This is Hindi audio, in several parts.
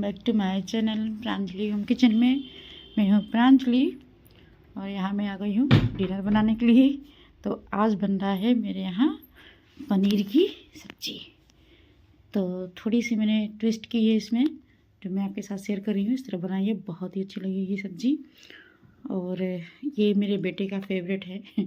Back to my channel Pranjali home kitchen में। मैं हूँ प्रांजलि और यहाँ मैं आ गई हूँ डिनर बनाने के लिए। तो आज बन रहा है मेरे यहाँ पनीर की सब्ज़ी। तो थोड़ी सी मैंने ट्विस्ट की है इसमें, जो मैं आपके साथ शेयर कर रही हूँ। इस तरह बनाइए, बहुत ही अच्छी लगेगी सब्ज़ी। और ये मेरे बेटे का फेवरेट है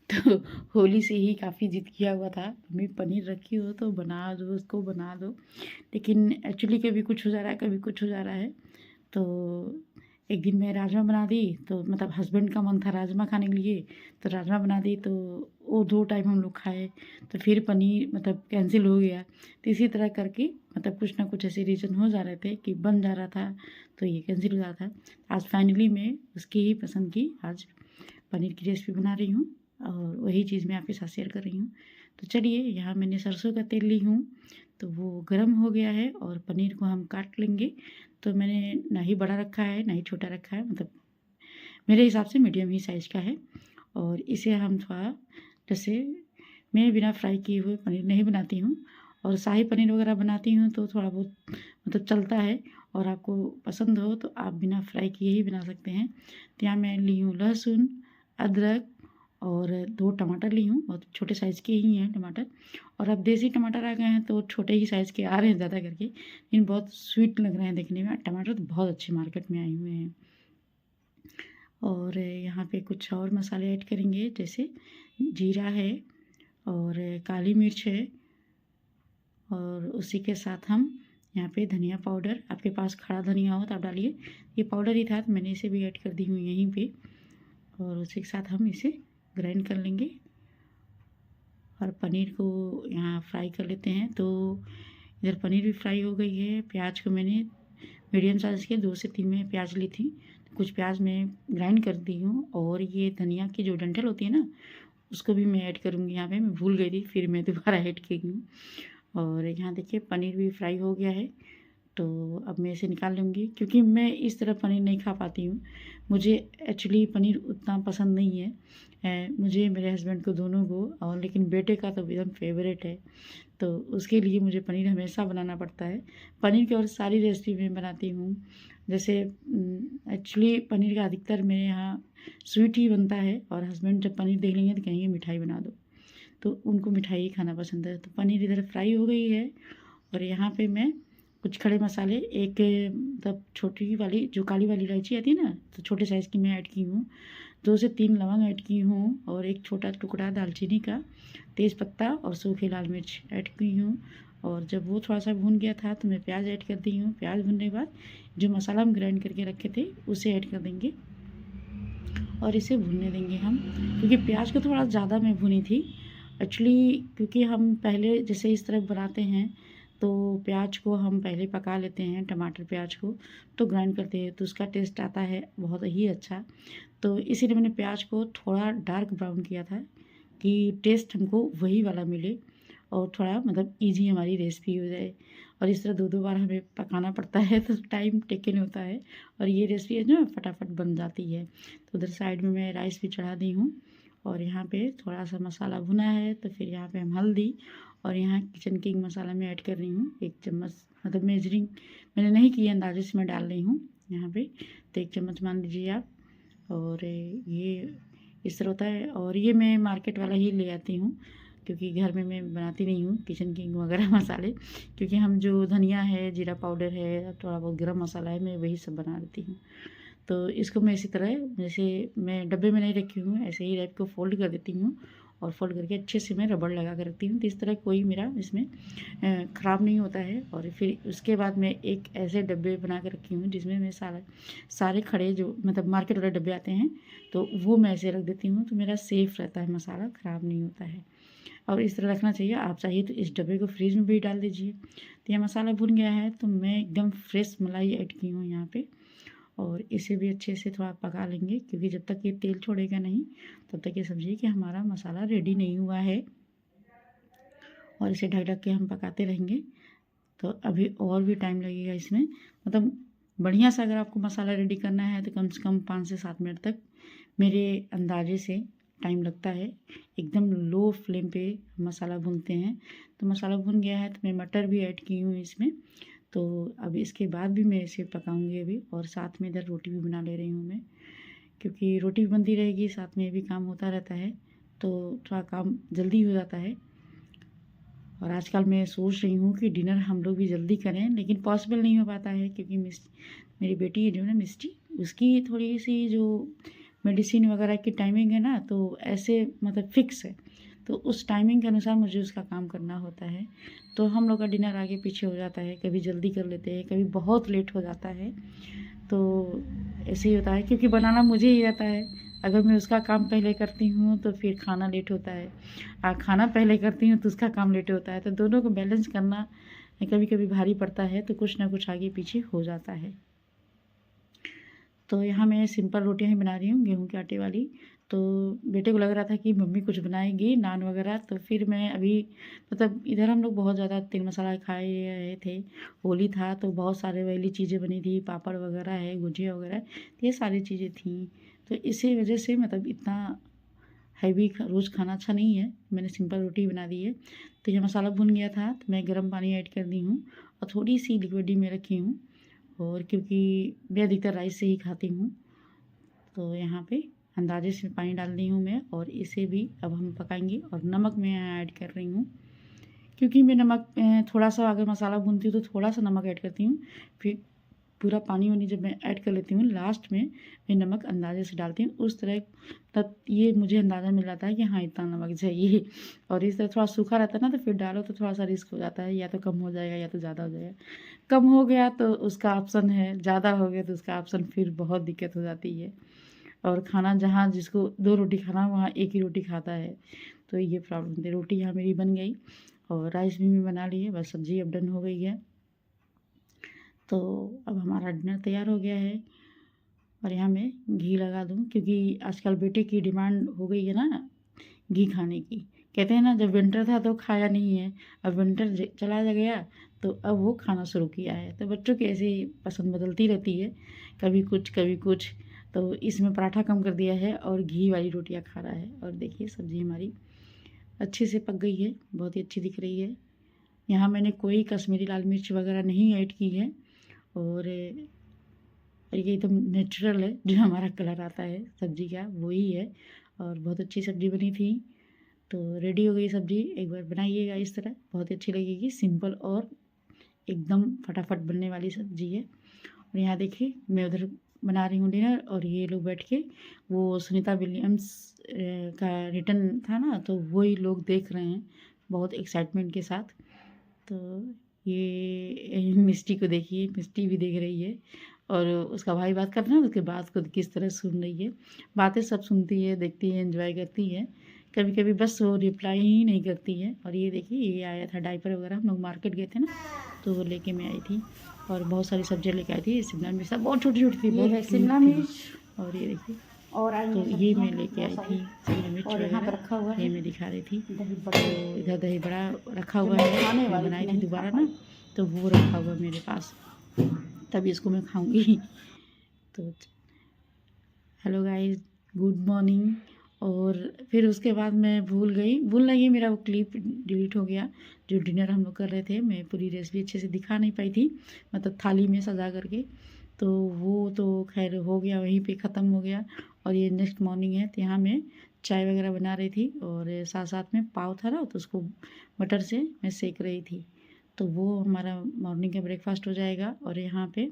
तो होली से ही काफ़ी ज़िद किया हुआ था, मम्मी पनीर रखी हो तो बना दो, उसको बना दो। लेकिन एक्चुअली कभी कुछ हो जा रहा है, कभी कुछ हो जा रहा है। तो एक दिन मैं राजमा बना दी, तो मतलब हस्बैंड का मन था राजमा खाने के लिए, तो राजमा बना दी। तो वो 2 टाइम हम लोग खाए, तो फिर पनीर मतलब कैंसिल हो गया। तो इसी तरह करके मतलब कुछ ना कुछ ऐसे रीज़न हो जा रहे थे कि बन जा रहा था तो ये कैंसिल हो जा रहा था। आज फाइनली मैं उसकी ही पसंद की आज पनीर की रेसिपी बना रही हूँ और वही चीज़ मैं आपके साथ शेयर कर रही हूँ। तो चलिए, यहाँ मैंने सरसों का तेल ली हूँ, तो वो गर्म हो गया है और पनीर को हम काट लेंगे। तो मैंने ना ही बड़ा रखा है ना ही छोटा रखा है, मतलब मेरे हिसाब से मीडियम ही साइज़ का है। और इसे हम थोड़ा, जैसे मैं बिना फ्राई किए हुए पनीर नहीं बनाती हूँ, और शाही पनीर वगैरह बनाती हूँ तो थोड़ा बहुत मतलब चलता है, और आपको पसंद हो तो आप बिना फ्राई किए ही बना सकते हैं। तो यहाँ मैं ली हूँ लहसुन, अदरक और 2 टमाटर ली हूँ, बहुत छोटे साइज़ के ही हैं टमाटर। और अब देसी टमाटर आ गए हैं तो छोटे ही साइज़ के आ रहे हैं ज़्यादा करके, लेकिन बहुत स्वीट लग रहे हैं देखने में। टमाटर तो बहुत अच्छे मार्केट में आए हुए हैं। और यहाँ पे कुछ और मसाले ऐड करेंगे, जैसे जीरा है और काली मिर्च है, और उसी के साथ हम यहाँ पे धनिया पाउडर, आपके पास खड़ा धनिया हो तो आप डालिए। ये पाउडर ही था तो मैंने इसे भी ऐड कर दी हूँ यहीं पे, और उसी के साथ हम इसे ग्राइंड कर लेंगे। और पनीर को यहाँ फ्राई कर लेते हैं। तो इधर पनीर भी फ्राई हो गई है। प्याज को मैंने मीडियम साइज़ के 2 से 3 में प्याज ली थी, कुछ प्याज मैं ग्राइंड कर दी हूँ। और ये धनिया की जो डंठल होती है ना, उसको भी मैं ऐड करूँगी यहाँ पे। मैं भूल गई थी, फिर मैं दोबारा ऐड की हूँ। और यहाँ देखिए पनीर भी फ्राई हो गया है। तो अब मैं इसे निकाल लूँगी, क्योंकि मैं इस तरह पनीर नहीं खा पाती हूँ। मुझे एक्चुअली पनीर उतना पसंद नहीं है, मुझे, मेरे हस्बैंड को, दोनों को। और लेकिन बेटे का तो एकदम फेवरेट है, तो उसके लिए मुझे पनीर हमेशा बनाना पड़ता है। पनीर की और सारी रेसिपी मैं बनाती हूँ। जैसे एक्चुअली पनीर का अधिकतर मेरे यहाँ स्वीट ही बनता है, और हस्बैंड जब पनीर देख लेंगे तो कहेंगे मिठाई बना दो, तो उनको मिठाई ही खाना पसंद है। तो पनीर इधर फ्राई हो गई है। और यहाँ पे मैं कुछ खड़े मसाले, एक मतलब छोटी वाली जो काली वाली इलायची आती है ना, तो छोटे साइज़ की मैं ऐड की हूँ। 2 से 3 लौंग ऐड की हूँ, और एक छोटा टुकड़ा दालचीनी का, तेज़पत्ता और सूखी लाल मिर्च ऐड की हूँ। और जब वो थोड़ा सा भून गया था तो मैं प्याज ऐड कर दी हूँ। प्याज भुनने के बाद जो मसाला हम ग्राइंड करके रखे थे उसे ऐड कर देंगे, और इसे भूनने देंगे हम। क्योंकि प्याज को थोड़ा ज़्यादा मैं भुनी थी एक्चुअली, क्योंकि हम पहले जैसे इस तरह बनाते हैं तो प्याज को हम पहले पका लेते हैं, टमाटर प्याज को तो ग्राइंड करते हैं, तो उसका टेस्ट आता है बहुत ही अच्छा। तो इसीलिए मैंने प्याज को थोड़ा डार्क ब्राउन किया था कि टेस्ट हमको वही वाला मिले, और थोड़ा मतलब इजी हमारी रेसिपी हो जाए। और इस तरह 2-2 बार हमें पकाना पड़ता है तो टाइम टेकन होता है, और ये रेसिपी है जो फटाफट बन जाती है। तो उधर साइड में मैं राइस भी चढ़ा दी हूँ, और यहाँ पे थोड़ा सा मसाला भुना है। तो फिर यहाँ पे हम हल्दी, और यहाँ किचन किंग मसाला मैं ऐड कर रही हूँ 1 चम्मच, मतलब मेजरिंग मैंने नहीं की, अंदाजे से मैं डाल रही हूँ यहाँ पे। तो 1 चम्मच मान लीजिए आप। और ये इस तरह होता है, और ये मैं मार्केट वाला ही ले आती हूँ, क्योंकि घर में मैं बनाती नहीं हूँ किचन किंग वगैरह मसाले। क्योंकि हम जो धनिया है, जीरा पाउडर है, थोड़ा बहुत गरम मसाला है, मैं वही सब बना लेती हूँ। तो इसको मैं इसी तरह, जैसे मैं डब्बे में नहीं रखी हूँ, ऐसे ही रैप को फ़ोल्ड कर देती हूँ, और फ़ोल्ड करके अच्छे से मैं रबड़ लगा कर रखती हूँ। तो इस तरह कोई मेरा इसमें ख़राब नहीं होता है। और फिर उसके बाद मैं एक ऐसे डब्बे बना कर रखी हूँ जिसमें मैं सारे खड़े जो मतलब मार्केट वाले डब्बे आते हैं, तो वो मैं ऐसे रख देती हूँ, तो मेरा सेफ़ रहता है, मसाला ख़राब नहीं होता है। और इस तरह रखना चाहिए। आप चाहिए तो इस डब्बे को फ्रिज में भी डाल दीजिए। तो यह मसाला भुन गया है, तो मैं एकदम फ्रेश मलाई ऐड की हूँ यहाँ पे, और इसे भी अच्छे से थोड़ा पका लेंगे, क्योंकि जब तक ये तेल छोड़ेगा नहीं तब तक ये समझिए कि हमारा मसाला रेडी नहीं हुआ है। और इसे ढक ढक के हम पकाते रहेंगे। तो अभी और भी टाइम लगेगा इसमें, मतलब बढ़िया सा अगर आपको मसाला रेडी करना है तो कम से कम 5 से 7 मिनट तक मेरे अंदाजे से टाइम लगता है। एकदम लो फ्लेम पे मसाला भूनते हैं। तो मसाला भुन गया है तो मैं मटर भी ऐड की हूँ इसमें। तो अब इसके बाद भी मैं इसे पकाऊंगी अभी, और साथ में इधर रोटी भी बना ले रही हूँ मैं, क्योंकि रोटी भी बनती रहेगी साथ में भी काम होता रहता है, तो थोड़ा काम जल्दी हो जाता है। और आजकल मैं सोच रही हूँ कि डिनर हम लोग भी जल्दी करें, लेकिन पॉसिबल नहीं हो पाता है, क्योंकि मेरी बेटी है जो ना मिस्टी, उसकी थोड़ी सी जो मेडिसिन वगैरह की टाइमिंग है ना, तो ऐसे मतलब फिक्स है, तो उस टाइमिंग के अनुसार मुझे उसका काम करना होता है। तो हम लोग का डिनर आगे पीछे हो जाता है, कभी जल्दी कर लेते हैं, कभी बहुत लेट हो जाता है। तो ऐसे ही होता है, क्योंकि बनाना मुझे ही रहता है। अगर मैं उसका काम पहले करती हूँ तो फिर खाना लेट होता है, और खाना पहले करती हूँ तो उसका काम लेट होता है। तो दोनों को बैलेंस करना कभी कभी भारी पड़ता है, तो कुछ ना कुछ आगे पीछे हो जाता है। तो यहाँ मैं सिंपल रोटियाँ ही बना रही हूँ, गेहूँ के आटे वाली। तो बेटे को लग रहा था कि मम्मी कुछ बनाएगी नान वगैरह, तो फिर मैं अभी मतलब इधर हम लोग बहुत ज़्यादा तेल मसाला खाए रहे थे, होली था तो बहुत सारे वाली चीज़ें बनी थी, पापड़ वगैरह है, गुजिया वगैरह, तो ये सारी चीज़ें थी। तो इसी वजह से मतलब इतना हैवी रोज़ खाना अच्छा नहीं है, मैंने सिंपल रोटी बना दी है। तो ये मसाला भुन गया था तो मैं गर्म पानी ऐड कर दी हूँ, और थोड़ी सी लिक्विडी में रखी हूँ, और क्योंकि मैं अधिकतर राइस से ही खाती हूँ, तो यहाँ पे अंदाजे से पानी डाल दी हूँ मैं, और इसे भी अब हम पकाएंगे। और नमक मैं यहाँ ऐड कर रही हूँ, क्योंकि मैं नमक थोड़ा सा अगर मसाला भूनती हूँ तो थोड़ा सा नमक ऐड करती हूँ, फिर पूरा पानी वानी जब मैं ऐड कर लेती हूँ लास्ट में मैं नमक अंदाजे से डालती हूँ। उस तरह तब ये मुझे अंदाज़ा मिल जाता है कि हाँ इतना नमक चाहिए। और इस तरह थोड़ा सूखा रहता है ना, तो फिर डालो तो थोड़ा सा रिस्क हो जाता है, या तो कम हो जाएगा या तो ज़्यादा हो जाएगा। कम हो गया तो उसका ऑप्शन है, ज़्यादा हो गया तो उसका ऑप्शन, फिर बहुत दिक्कत हो जाती है। और खाना जहाँ जिसको 2 रोटी खाना वहाँ 1 ही रोटी खाता है, तो ये प्रॉब्लम थी। रोटी यहाँ मेरी बन गई और राइस भी मैं बना ली है, बस सब्ज़ी अब डन हो गई है। तो अब हमारा डिनर तैयार हो गया है, और यहाँ मैं घी लगा दूँ, क्योंकि आजकल बेटे की डिमांड हो गई है ना घी खाने की। कहते हैं ना जब विंटर था तो खाया नहीं है, अब विंटर चला गया तो अब वो खाना शुरू किया है। तो बच्चों की ऐसे ही पसंद बदलती रहती है, कभी कुछ कभी कुछ। तो इसमें पराठा कम कर दिया है और घी वाली रोटियां खा रहा है। और देखिए सब्ज़ी हमारी अच्छे से पक गई है, बहुत ही अच्छी दिख रही है। यहाँ मैंने कोई कश्मीरी लाल मिर्च वगैरह नहीं ऐड की है, और ये एकदम नेचुरल है, जो हमारा कलर आता है सब्ज़ी का वही है। और बहुत अच्छी सब्ज़ी बनी थी। तो रेडी हो गई सब्ज़ी, एक बार बनाइएगा इस तरह, बहुत ही अच्छी लगेगी। सिंपल और एकदम फटाफट बनने वाली सब्ज़ी है। और यहाँ देखिए मैं उधर बना रही हूँ डिनर, और ये लोग बैठ के वो सुनीता विलियम्स का रिटर्न था ना, तो वही लोग देख रहे हैं बहुत एक्साइटमेंट के साथ। तो ये मिस्टी को देखिए, मिस्टी भी देख रही है, और उसका भाई बात कर रहा है, उसके बाद खुद किस तरह सुन रही है। बातें सब सुनती है, देखती है, एंजॉय करती है। कभी कभी बस वो रिप्लाई ही नहीं करती है। और ये देखिए ये आया था डायपर वगैरह, हम लोग मार्केट गए थे ना, तो वो लेके मैं आई थी, और बहुत सारी सब्जियाँ लेके आई थी। शिमला मिर्च बहुत छोटी छोटी थी, बहुत शिमला मिर्च। और ये देखिए, और तो ये मैं लेके आई थी शिमला मिर्च वगैरह, रखा हुआ है, ये मैं दिखा रही थी। तो इधर दही बड़ा रखा हुआ है, मैं बनाई थी दोबारा ना, तो वो रखा हुआ मेरे पास, तभी इसको मैं खाऊंगी। तो हेलो गाइस, गुड मॉर्निंग। और फिर उसके बाद मैं भूल गई मेरा वो क्लिप डिलीट हो गया, जो डिनर हम लोग कर रहे थे। मैं पूरी रेसिपी अच्छे से दिखा नहीं पाई थी, मतलब थाली में सजा करके। तो वो तो खैर हो गया, वहीं पे ख़त्म हो गया। और ये नेक्स्ट मॉर्निंग है, तो यहाँ मैं चाय वगैरह बना रही थी, और साथ साथ में पाव था ना, तो उसको बटर से मैं सेक रही थी। तो वो हमारा मॉर्निंग का ब्रेकफास्ट हो जाएगा। और यहाँ पे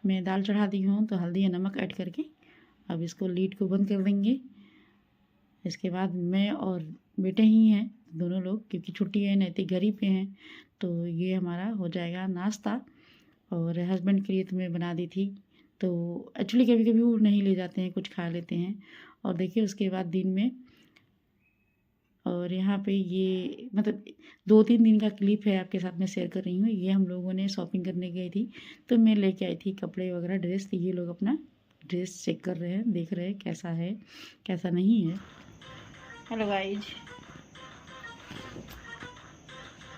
मैं दाल चढ़ा दी हूँ, तो हल्दी या नमक ऐड करके अब इसको लीड को बंद कर देंगे। इसके बाद मैं और बेटे ही हैं दोनों लोग, क्योंकि छुट्टी है, नहीं तो घर ही पे हैं। तो ये हमारा हो जाएगा नाश्ता। और हस्बैंड के लिए तो मैं बना दी थी, तो एक्चुअली कभी कभी वो नहीं ले जाते हैं, कुछ खा लेते हैं। और देखिए उसके बाद दिन में, और यहाँ पे ये मतलब 2-3 दिन का क्लिप है, आपके साथ में शेयर कर रही हूँ। ये हम लोगों ने शॉपिंग करने गई थी, तो मैं लेके आई थी कपड़े वगैरह, ड्रेस। तो ये लोग अपना ड्रेस चेक कर रहे हैं, देख रहे हैं कैसा है कैसा नहीं है। हेलो गाइज,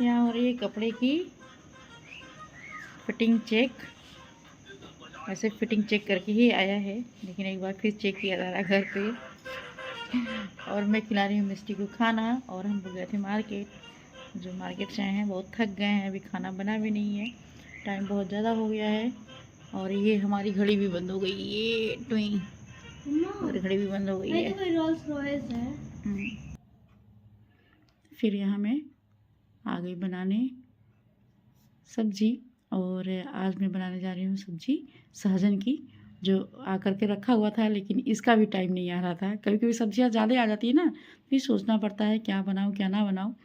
यहाँ हो रही है कपड़े की फिटिंग चेक। वैसे फिटिंग चेक करके ही आया है, लेकिन एक बार फिर चेक किया जा रहा है घर पे। और मैं खिला रही हूँ मिस्टी को खाना। और हम लोग गए थे मार्केट, जो मार्केट से आए हैं बहुत थक गए हैं, अभी खाना बना भी नहीं है, टाइम बहुत ज़्यादा हो गया है। और ये हमारी घड़ी भी बंद हो गई, ये टुई और घड़ी भी बंद हो गई है। रोल्स रॉयस है। फिर यहाँ मैं आ गई बनाने सब्जी। और आज मैं बनाने जा रही हूँ सब्जी सहजन की, जो आकर के रखा हुआ था, लेकिन इसका भी टाइम नहीं आ रहा था। कभी कभी सब्जियाँ ज़्यादा आ जाती है ना, फिर सोचना पड़ता है क्या बनाऊँ क्या ना बनाऊँ।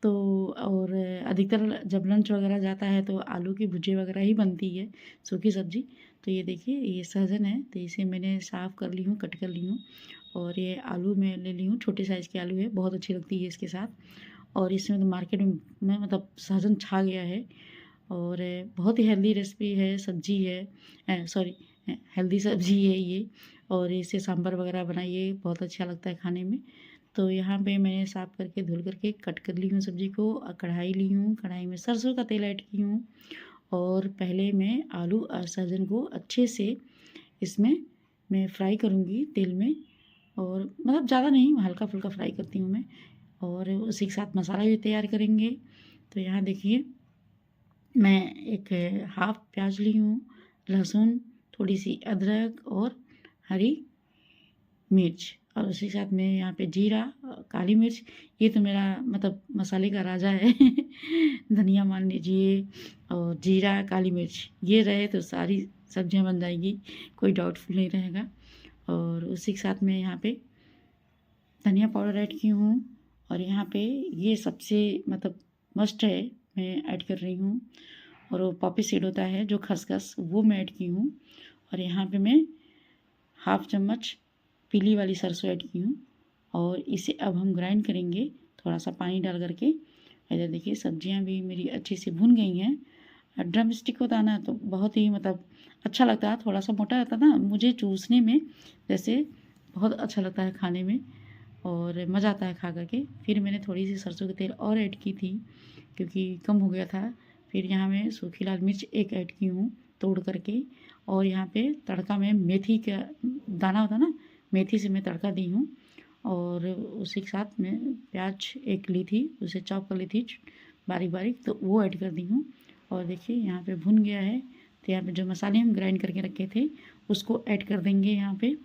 तो और अधिकतर जब लंच वगैरह जाता है तो आलू की भुजिया वगैरह ही बनती है, सूखी सब्जी। तो ये देखिए ये सहजन है, तो इसे मैंने साफ़ कर ली हूँ, कट कर ली हूँ। और ये आलू मैं ले ली हूँ, छोटे साइज़ के आलू है, बहुत अच्छी लगती है इसके साथ। और इसमें तो मार्केट में मतलब सहजन छा गया है। और बहुत ही हेल्दी रेसिपी है, सब्जी है, सॉरी हेल्दी सब्जी है ये। और इसे सांभर वगैरह बनाइए, बहुत अच्छा लगता है खाने में। तो यहाँ पे मैंने साफ़ करके धुल करके कट कर ली हूँ सब्जी को। कढ़ाई ली हूँ, कढ़ाई में सरसों का तेल ऐड की हूँ। और पहले मैं आलू और सहजन को अच्छे से इसमें मैं फ्राई करूँगी तेल में। और मतलब ज़्यादा नहीं, हल्का फुल्का फ्राई करती हूँ मैं। और उसी के साथ मसाला भी तैयार करेंगे। तो यहाँ देखिए मैं एक हाफ़ प्याज ली हूँ, लहसुन, थोड़ी सी अदरक और हरी मिर्च। और उसी के साथ में यहाँ पे जीरा, काली मिर्च, ये तो मेरा मतलब मसाले का राजा है धनिया मान लीजिए, और जीरा, काली मिर्च ये रहे तो सारी सब्जियाँ बन जाएगी, कोई डाउटफुल नहीं रहेगा। और उसी के साथ में यहाँ पे धनिया पाउडर ऐड की हूँ। और यहाँ पे ये सबसे मतलब मस्ट है, मैं ऐड कर रही हूँ। और वो पॉपी सीड होता है जो खसखस, वो मैं ऐड की हूँ। और यहाँ पे मैं हाफ़ चम्मच पीली वाली सरसों ऐड की हूँ। और इसे अब हम ग्राइंड करेंगे थोड़ा सा पानी डाल करके। इधर देखिए सब्जियाँ भी मेरी अच्छी से भुन गई हैं। ड्रम स्टिक होता है ना तो बहुत ही मतलब अच्छा लगता है, थोड़ा सा मोटा रहता था मुझे चूसने में, जैसे बहुत अच्छा लगता है खाने में और मज़ा आता है खा करके। फिर मैंने थोड़ी सी सरसों का तेल और ऐड की थी क्योंकि कम हो गया था। फिर यहाँ मैं सूखी लाल मिर्च एक ऐड की हूँ तोड़ करके। और यहाँ पे तड़का में मेथी का दाना होता ना, मेथी से मैं तड़का दी हूँ। और उसी के साथ में प्याज एक ली थी, उसे चॉप कर ली थी बारीक बारीक, तो वो ऐड कर दी हूँ। और देखिए यहाँ पे भुन गया है। तो यहाँ पे जो मसाले हम ग्राइंड करके रखे थे उसको ऐड कर देंगे यहाँ पे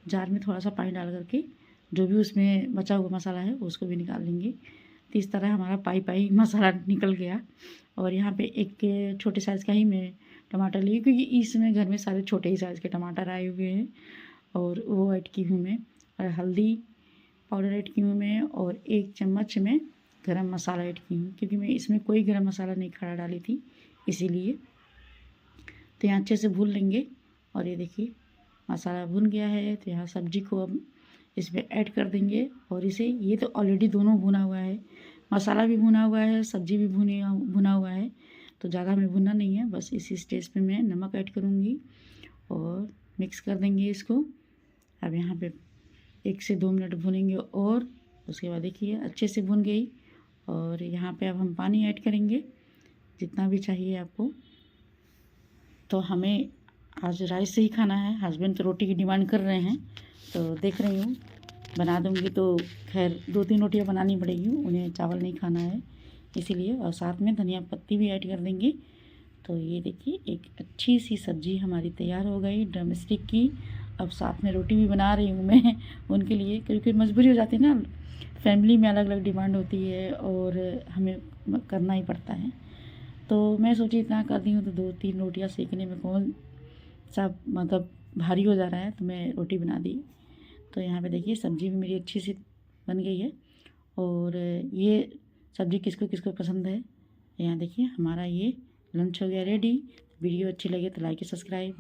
जार में थोड़ा सा पानी डाल करके, जो भी उसमें बचा हुआ मसाला है उसको भी निकाल लेंगे। तो इस तरह हमारा पाई पाई मसाला निकल गया। और यहाँ पे एक छोटे साइज़ का ही मैं टमाटर ली, क्योंकि इसमें घर में सारे छोटे ही साइज़ के टमाटर आए हुए हैं। और वो ऐड की हूँ मैं। और हल्दी पाउडर ऐड की हूँ मैं। और 1 चम्मच में गरम मसाला ऐड की हूँ, क्योंकि मैं इसमें कोई गरम मसाला नहीं खड़ा डाली थी इसीलिए। तो यहाँ अच्छे से भून लेंगे। और ये देखिए मसाला भुन गया है, तो यहाँ सब्जी को अब इसमें ऐड कर देंगे। और इसे, ये तो ऑलरेडी दोनों भुना हुआ है, मसाला भी भुना हुआ है, सब्जी भी भुना हुआ है, तो ज़्यादा हमें भुनना नहीं है। बस इसी स्टेज पे मैं नमक ऐड करूँगी और मिक्स कर देंगे इसको। अब यहाँ पे 1 से 2 मिनट भुनेंगे और उसके बाद देखिए अच्छे से भुन गई। और यहाँ पे अब हम पानी ऐड करेंगे जितना भी चाहिए आपको। तो हमें आज राइस से ही खाना है, हस्बैंड तो रोटी की डिमांड कर रहे हैं, तो देख रही हूँ बना दूँगी। तो खैर 2-3 रोटियाँ बनानी पड़ेगी, उन्हें चावल नहीं खाना है इसीलिए। और साथ में धनिया पत्ती भी ऐड कर देंगे। तो ये देखिए एक अच्छी सी सब्ज़ी हमारी तैयार हो गई ड्रम स्टिक की। अब साथ में रोटी भी बना रही हूँ मैं उनके लिए, क्योंकि मजबूरी हो जाती है ना, फैमिली में अलग अलग डिमांड होती है और हमें करना ही पड़ता है। तो मैं सोची इतना कर दी हूँ तो 2-3 रोटियाँ सेकने में कौन सा मतलब भारी हो जा रहा है, तो मैं रोटी बना दी। तो यहाँ पे देखिए सब्ज़ी भी मेरी अच्छी सी बन गई है। और ये सब्ज़ी किसको किसको पसंद है, यहाँ देखिए हमारा ये लंच हो गया रेडी। वीडियो अच्छी लगे तो लाइक सब्सक्राइब।